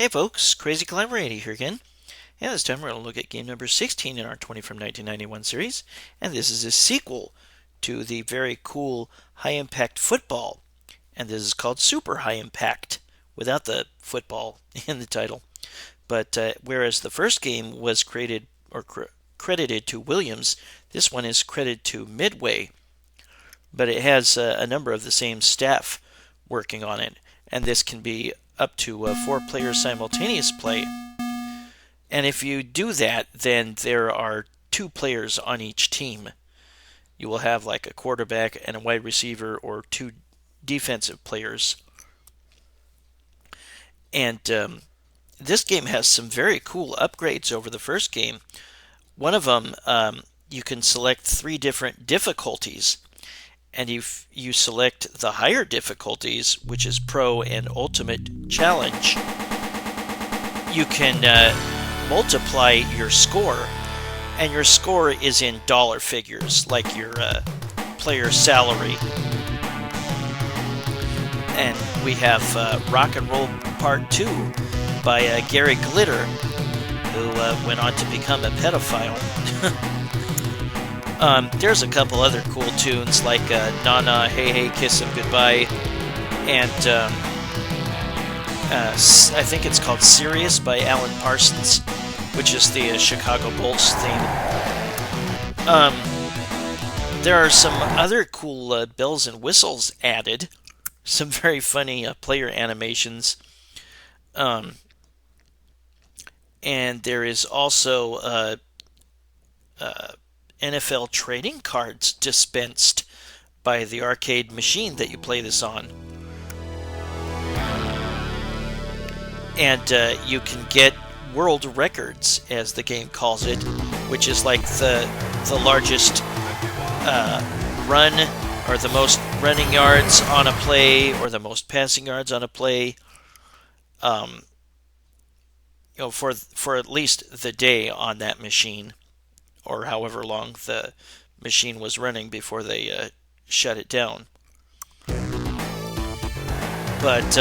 Hey folks, Crazy Climber 80 here again. And this time we're going to look at game number 16 in our 20 from 1991 series. And this is a sequel to the very cool High Impact Football. And this is called Super High Impact, without the football in the title. But whereas the first game was created or credited to Williams, this one is credited to Midway. But it has a number of the same staff working on it. And this can be up to 4 players simultaneous play. And if you do that, then there are 2 players on each team. You will have like a quarterback and a wide receiver or 2 defensive players. And this game has some very cool upgrades over the first game. One of them, you can select 3 different difficulties. And if you select the higher difficulties, which is Pro and Ultimate Challenge, you can multiply your score. And your score is in dollar figures, like your player's salary. And we have Rock and Roll Part 2 by Gary Glitter, who went on to become a pedophile. There's a couple other cool tunes like Nana, Hey Hey, Kiss 'Em Goodbye, and I think it's called Sirius by Alan Parsons, which is the Chicago Bulls theme. There are some other cool bells and whistles added, some very funny player animations, and there is also NFL trading cards dispensed by the arcade machine that you play this on. And you can get world records, as the game calls it, which is like the largest run, or the most running yards on a play, or the most passing yards on a play. For at least the day on that machine, or however long the machine was running before they shut it down. But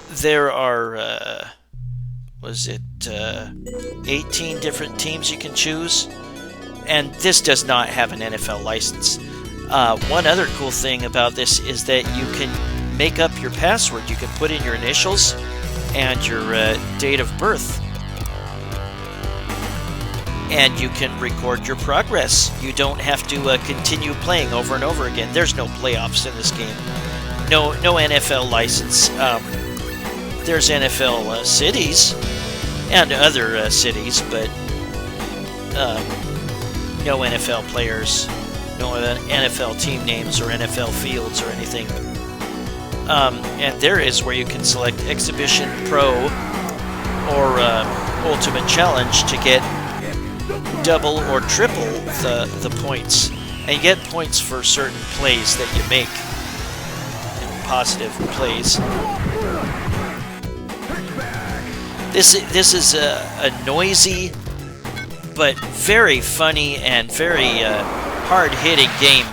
there are, 18 different teams you can choose? And this does not have an NFL license. One other cool thing about this is that you can make up your password. You can put in your initials and your date of birth. And you can record your progress. You don't have to continue playing over and over again. There's no playoffs in this game. No NFL license. There's NFL cities and other cities, but no NFL players, no NFL team names or NFL fields or anything. And there is where you can select Exhibition, Pro, or Ultimate Challenge to get double or triple the points. And you get points for certain plays that you make, positive plays. This is a noisy but very funny and very hard-hitting game.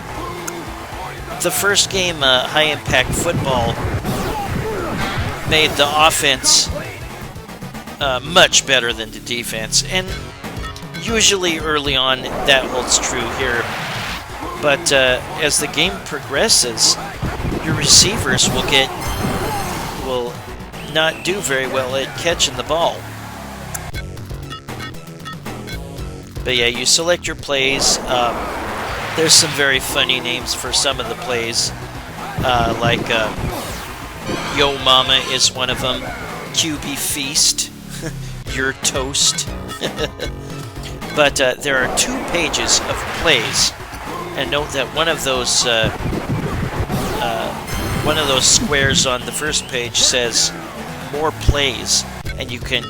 The first game, High Impact Football, made the offense much better than the defense, and usually early on that holds true here. But as the game progresses, your receivers will not do very well at catching the ball. But yeah, you select your plays. There's some very funny names for some of the plays, like Yo Mama is one of them, QB Feast, Your Toast. But there are 2 pages of plays, and note that one of those squares on the first page says More Plays, and you can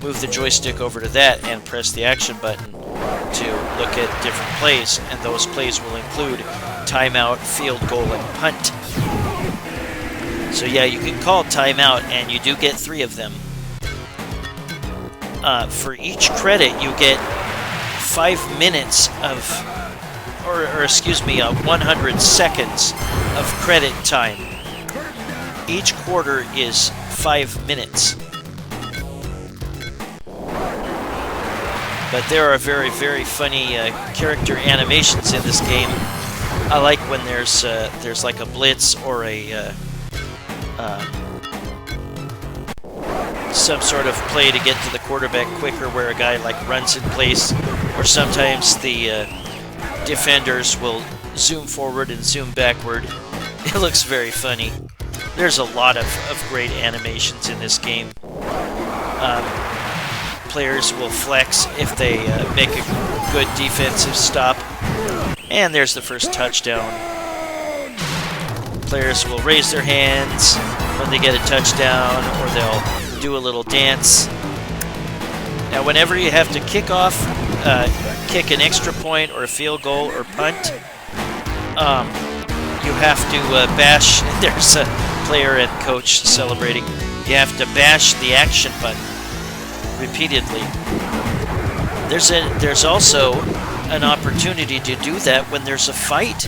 move the joystick over to that and press the action button to look at different plays, and those plays will include timeout, field goal, and punt. So yeah, you can call timeout, and you do get 3 of them. For each credit, you get 5 minutes of, or excuse me, 100 seconds of credit time. Each quarter is 5 minutes. But there are very, very funny character animations in this game. I like when there's like a blitz or a some sort of play to get to the quarterback quicker, where a guy like runs in place, or sometimes the defenders will zoom forward and zoom backward. It looks very funny. There's a lot of great animations in this game. Players will flex if they make a good defensive stop. And there's the first touchdown. Players will raise their hands when they get a touchdown, or they'll do a little dance. Now, whenever you have to kick off, kick an extra point or a field goal or punt, you have to bash. There's a player and coach celebrating. You have to bash the action button repeatedly. There's also an opportunity to do that when there's a fight,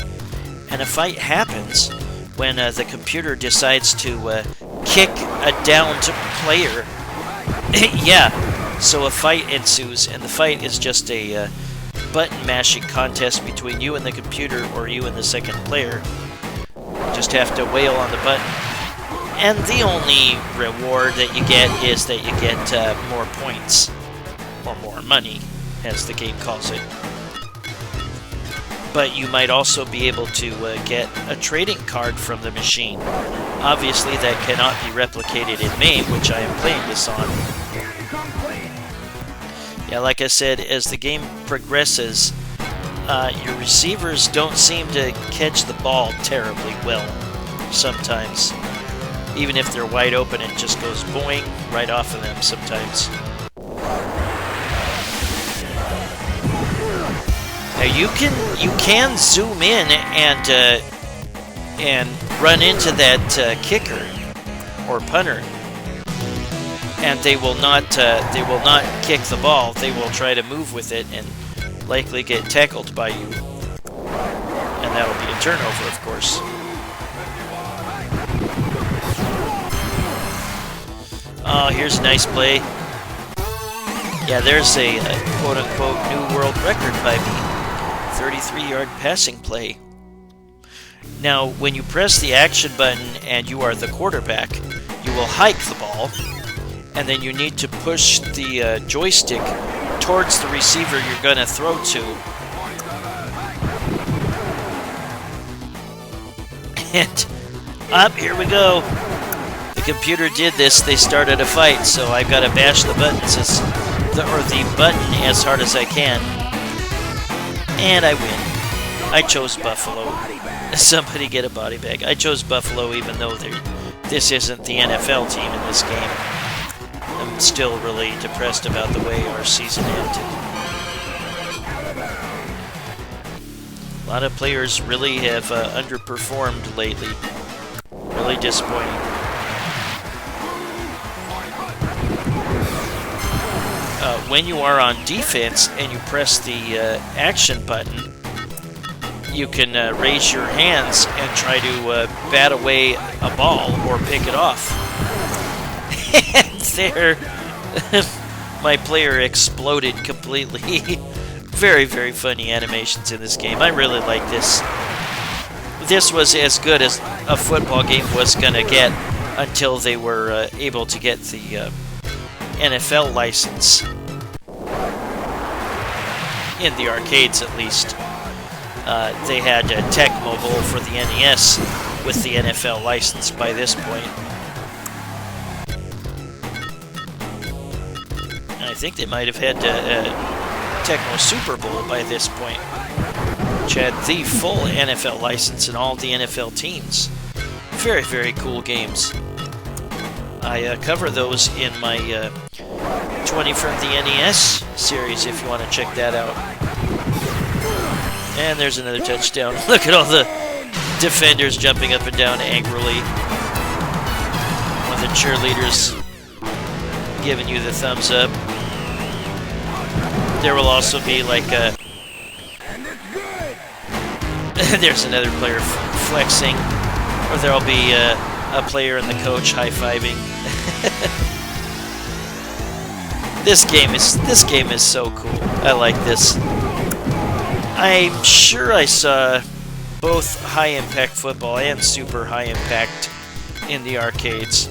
and a fight happens when the computer decides to kick a downed player. Yeah, so a fight ensues, and the fight is just a button mashing contest between you and the computer, or you and the second player. You just have to wail on the button. And the only reward that you get is that you get more points, or more money, as the game calls it. But you might also be able to get a trading card from the machine. Obviously, that cannot be replicated in MAME, which I am playing this on. Yeah, like I said, as the game progresses, your receivers don't seem to catch the ball terribly well sometimes. Even if they're wide open, it just goes boing right off of them sometimes. Now you can zoom in and run into that kicker or punter, and they will not kick the ball. They will try to move with it and likely get tackled by you, and that'll be a turnover, of course. Oh, here's a nice play. Yeah, there's a quote-unquote new world record by me. 33-yard passing play. Now, when you press the action button and you are the quarterback, you will hike the ball, and then you need to push the joystick towards the receiver you're going to throw to. And up, here we go. The computer did this. They started a fight, so I've got to bash the buttons the button as hard as I can. And I win. I chose Buffalo. Somebody get a body bag. I chose Buffalo even though this isn't the NFL team in this game. I'm still really depressed about the way our season ended. A lot of players really have underperformed lately. Really disappointing. When you are on defense and you press the action button, you can raise your hands and try to bat away a ball or pick it off. And there, my player exploded completely. Very, very funny animations in this game. I really like this. This was as good as a football game was going to get until they were able to get the NFL license. In the arcades, at least. They had Tech Mobile for the NES with the NFL license by this point. And I think they might have had Tecmo Super Bowl by this point, which had the full NFL license and all the NFL teams. Very, very cool games. I cover those in my 20 from the NES series if you want to check that out. And there's another touchdown. Look at all the defenders jumping up and down angrily. One of the cheerleaders giving you the thumbs up. There will also be like a... there's another player flexing. Or there'll be a player and the coach high-fiving. This game is so cool. I like this. I'm sure I saw both High Impact Football and Super High Impact in the arcades.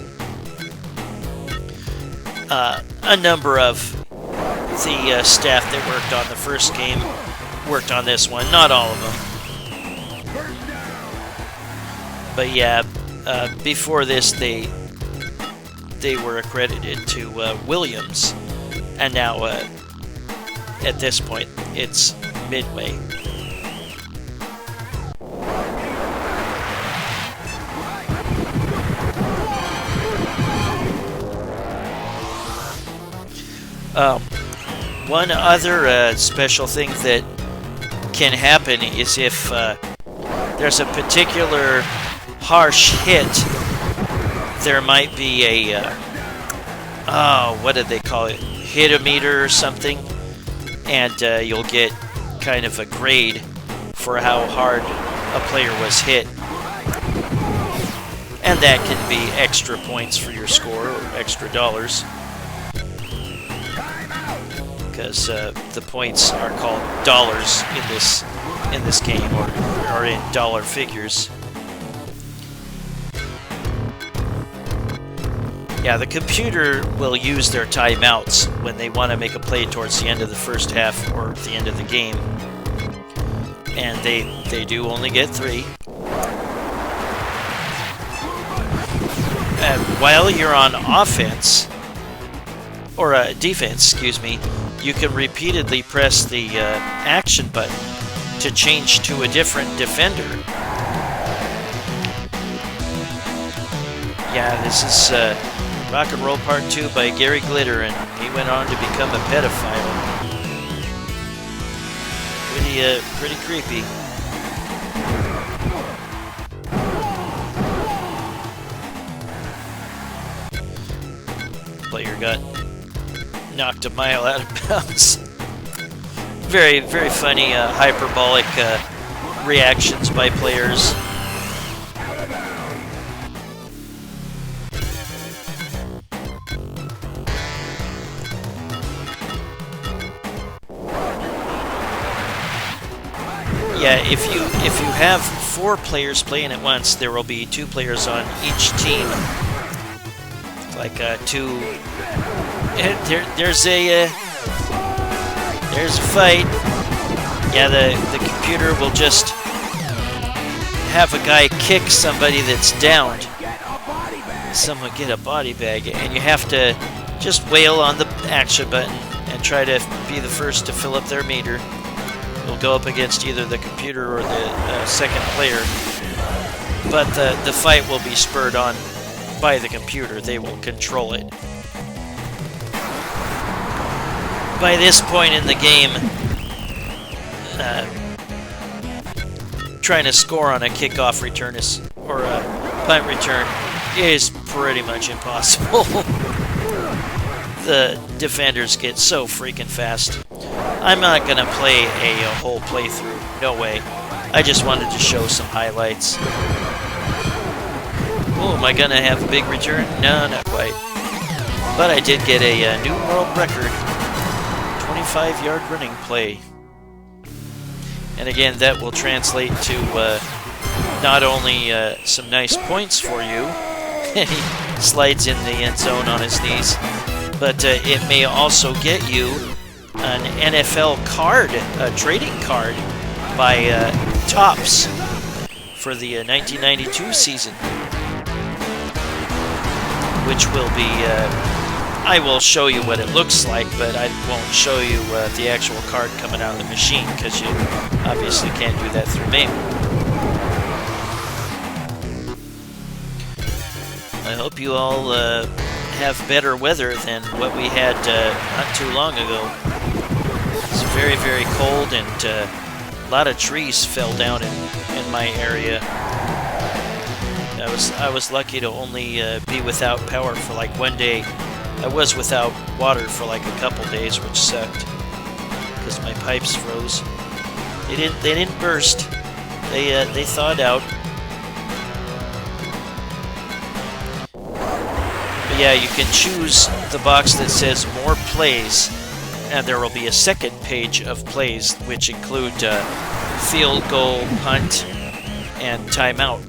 A number of the staff that worked on the first game worked on this one. Not all of them. But yeah, before this they were accredited to Williams, and now at this point it's Midway. One other special thing that can happen is if there's a particular harsh hit, there might be a what did they call it? Hit-o-meter or something, and you'll get kind of a grade for how hard a player was hit, and that can be extra points for your score or extra dollars, because the points are called dollars in this game, or in dollar figures. Yeah, the computer will use their timeouts when they want to make a play towards the end of the first half or the end of the game. And they do only get 3. While you're on offense, or defense, excuse me, you can repeatedly press the action button to change to a different defender. Yeah, this is Rock and Roll Part 2 by Gary Glitter, and he went on to become a pedophile. Pretty creepy. Player got knocked a mile out of bounds. Very, very funny, hyperbolic reactions by players. Yeah, if you have 4 players playing at once, there will be 2 players on each team. Like 2. There's a fight. Yeah, the computer will just have a guy kick somebody that's downed. Someone get a body bag, and you have to just wail on the action button and try to be the first to fill up their meter. Will go up against either the computer or the second player, but the fight will be spurred on by the computer. They will control it. By this point in the game, trying to score on a kickoff return or a punt return is pretty much impossible. The defenders get so freaking fast. I'm not going to play a whole playthrough. No way. I just wanted to show some highlights. Oh, am I going to have a big return? No, not quite. But I did get a new world record. 25-yard running play. And again, that will translate to not only some nice points for you. He slides in the end zone on his knees. But it may also get you an NFL card, a trading card by Topps for the 1992 season, which will be, I will show you what it looks like, but I won't show you the actual card coming out of the machine, because you obviously can't do that through MAME. I hope you all have better weather than what we had not too long ago. It's very, very cold, and a lot of trees fell down in my area. I was lucky to only be without power for like 1 day. I was without water for like a couple days, which sucked because my pipes froze. They didn't burst. They thawed out. Yeah, you can choose the box that says more plays, and there will be a second page of plays which include field goal, punt, and timeout.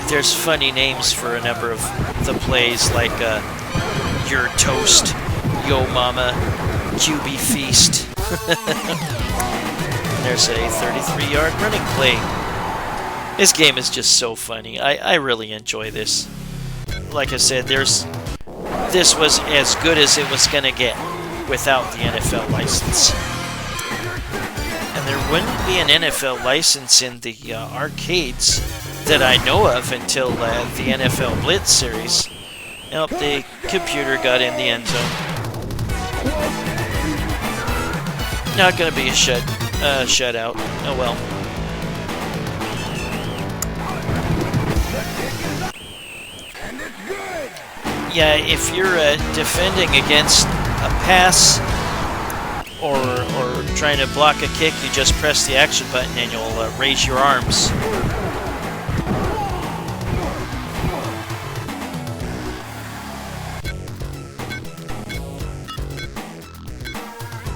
There's funny names for a number of the plays, like Your Toast, Yo Mama, QB Feast. There's a 33-yard running play. This game is just so funny. I really enjoy this. Like I said, this was as good as it was going to get without the NFL license. And there wouldn't be an NFL license in the arcades that I know of until the NFL Blitz series. Nope, the computer got in the end zone. Not going to be a shutout. Oh well. Yeah, if you're defending against a pass or trying to block a kick, you just press the action button and you'll raise your arms.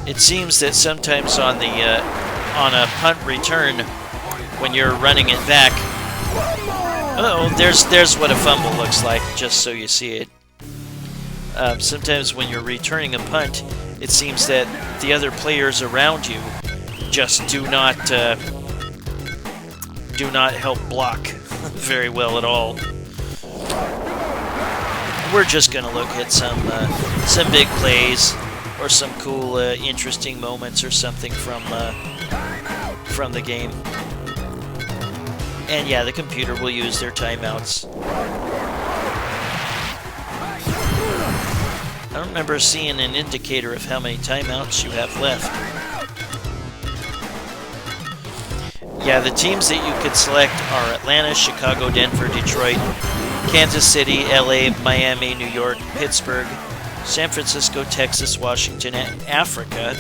It seems that sometimes on a punt return, when you're running it back, there's what a fumble looks like, just so you see it. Sometimes when you're returning a punt, it seems that the other players around you just do not help block very well at all. We're just going to look at some big plays or some cool, interesting moments or something from the game. And yeah, the computer will use their timeouts. I don't remember seeing an indicator of how many timeouts you have left. Yeah, the teams that you could select are Atlanta, Chicago, Denver, Detroit, Kansas City, LA, Miami, New York, Pittsburgh, San Francisco, Texas, Washington, Africa,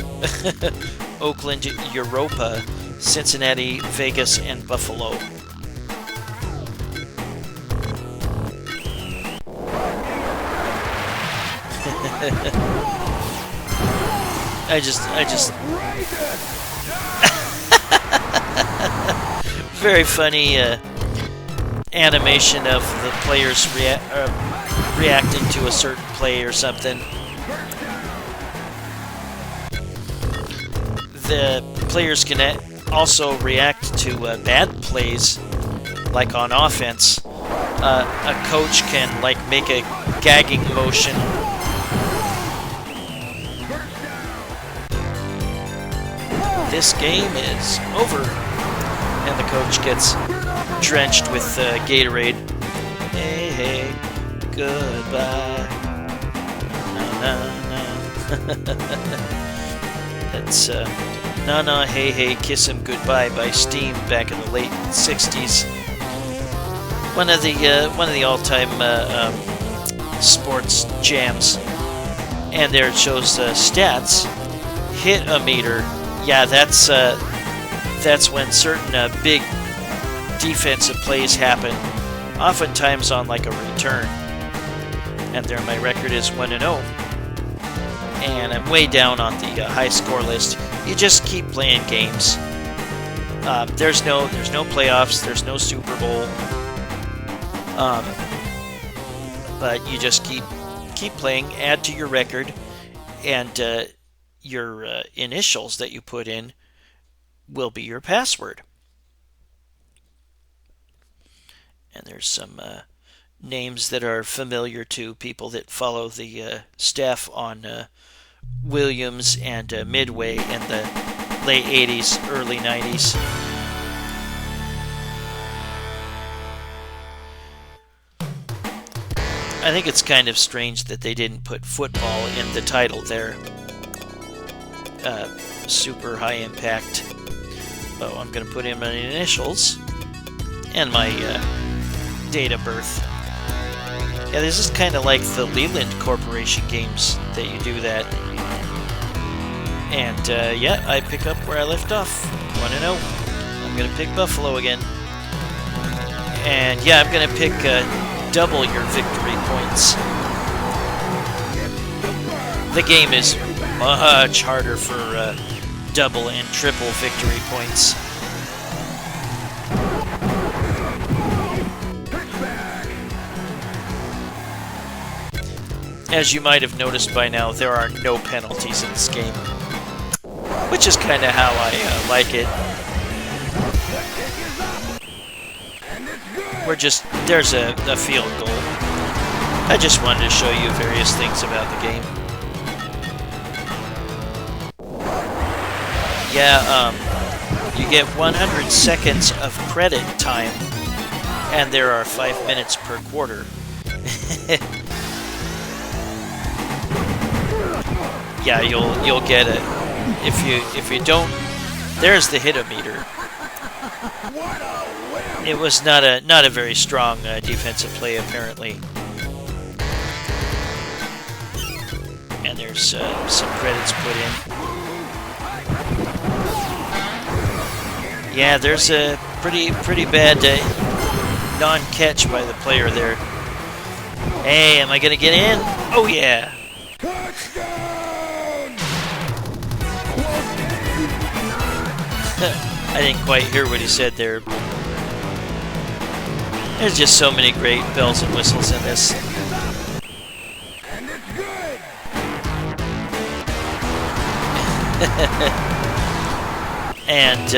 Oakland, Europa, Cincinnati, Vegas, and Buffalo. I just very funny animation of the players reacting to a certain play or something. The players can also react to bad plays, like on offense. A coach can make a gagging motion. This game is over, and the coach gets drenched with Gatorade. Hey, hey, goodbye. Na na na. That's Na Na Hey Hey Kiss Him Goodbye by Steam back in the late '60s. One of the all-time sports jams. And there it shows stats. Hit-o-meter. Yeah, that's when certain big defensive plays happen, oftentimes on a return. And there my record is 1-0. And I'm way down on the high score list. You just keep playing games. There's no playoffs, there's no Super Bowl. But you just keep playing, add to your record, and your initials that you put in will be your password. And there's some names that are familiar to people that follow the staff on Williams and Midway in the late 80s, early 90s. I think it's kind of strange that they didn't put football in the title there. Super high impact. Oh, I'm going to put in my initials and my date of birth. Yeah, this is kind of like the Leland Corporation games that you do that. And yeah, I pick up where I left off. 1-0. I'm going to pick Buffalo again. And yeah, I'm going to pick double your victory points. The game is much harder for double and triple victory points. As you might have noticed by now, there are no penalties in this game, which is kind of how I like it. There's a field goal. I just wanted to show you various things about the game. Yeah, you get 100 seconds of credit time, and there are 5 minutes per quarter. Yeah, you'll get it if you don't. There's the hit-o-meter. It was not a very strong defensive play apparently, and there's some credits put in. Yeah, there's a pretty bad non-catch by the player there. Hey, am I gonna get in? Oh yeah. I didn't quite hear what he said there. There's just so many great bells and whistles in this. And it's good. And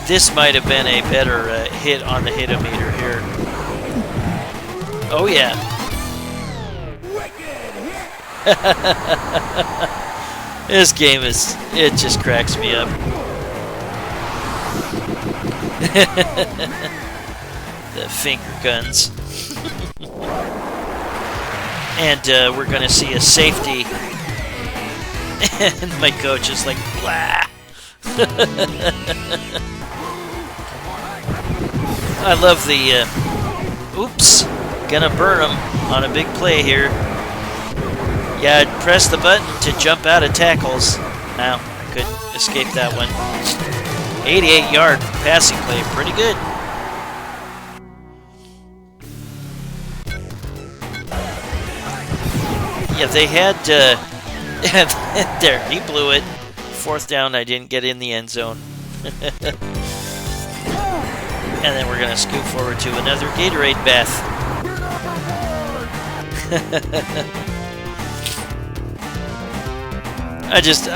this might have been a better hit on the hit-o-meter here. Oh yeah. This game it just cracks me up. The finger guns. And we're going to see a safety. And my coach is like, blah. I love the, oops, gonna burn him on a big play here. Yeah, I'd press the button to jump out of tackles. Now, I couldn't escape that one. 88-yard passing play, pretty good. Yeah, they had, there, he blew it. 4th down, I didn't get in the end zone. And then we're going to scoot forward to another Gatorade bath. I just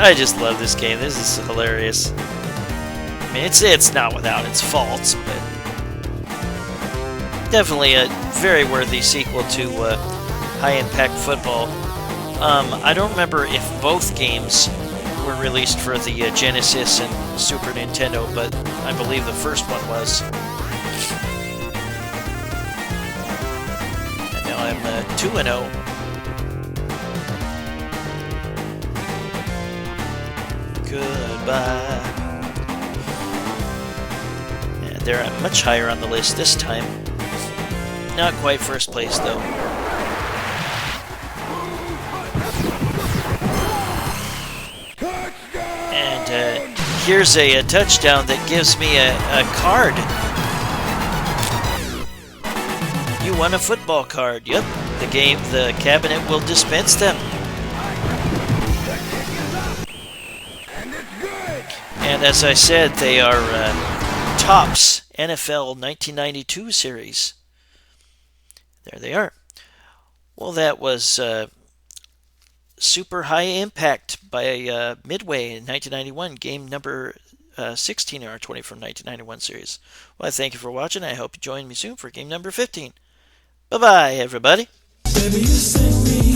love this game. This is hilarious. I mean, it's not without its faults, but definitely a very worthy sequel to High Impact Football. I don't remember if both games were released for the Genesis and Super Nintendo, but I believe the first one was. And now I'm 2-0. Goodbye. And they're much higher on the list this time. Not quite first place, though. And here's a touchdown that gives me a card. You won a football card. Yep, the cabinet will dispense them. And as I said, they are Topps NFL 1992 series. There they are. Well, that was Super High Impact by Midway in 1991, game number 16 in our 20 from 1991 series. Well, I thank you for watching. I hope you join me soon for game number 15. Bye-bye, everybody. Baby, you send me